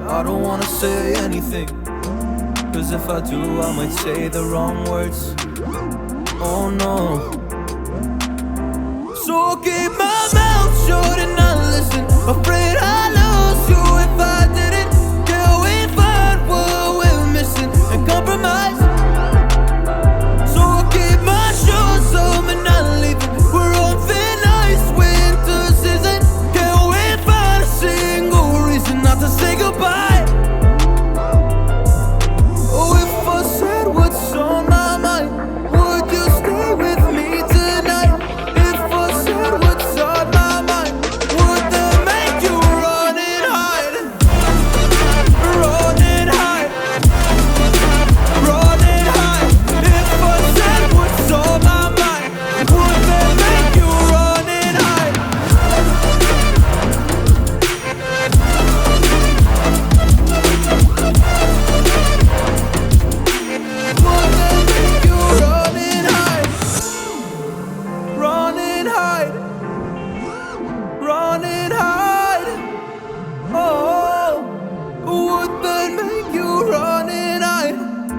I don't wanna say anything, cause if I do I might say the wrong words. Oh no. So I'll keep my mouth shut and not listen. Afraid I lose you if I didn't. Till we find what we're missing and compromise. So I'll keep my shoes on and not leaving. We're on thin ice, winter season. Till we find a single reason not to say goodbye.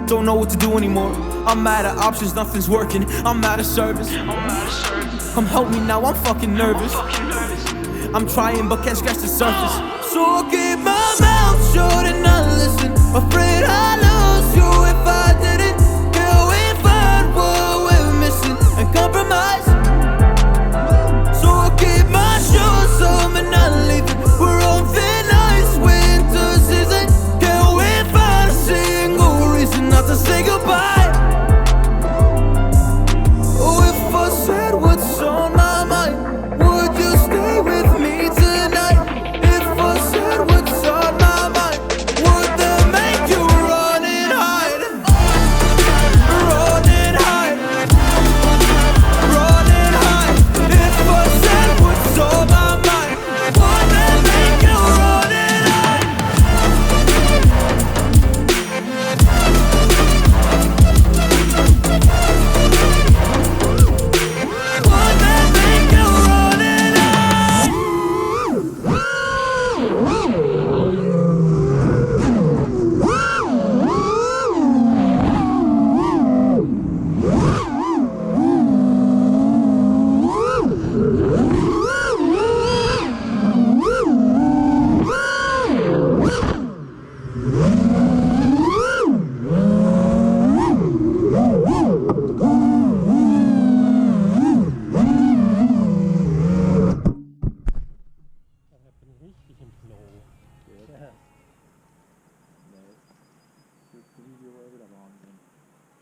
Don't know what to do anymore. I'm out of options, nothing's working. I'm out of service. Come help me now, I'm fucking nervous. I'm trying but can't scratch the surface. So I'll keep my mouth shut and not listen. Afraid I lose you if I didn't. Till we find what we're missing and compromise. So I'll keep my shoes on and not leaving. We're on thin ice, winter season. Till we find a single reason not to say goodbye. Oh, if I said what's on my mind, would you stay with me tonight? If I said what's on my mind, would that make you run and hide? Run and hide. Run and hide. If I said what's on my mind, would that make you run and hide? Would that make you run and hide? Richtig im Flow. Ja.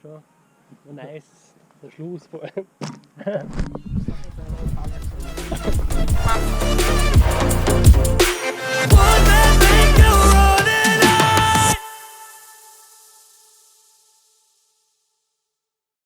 Schon. Und nice. Der Schluss vor allem.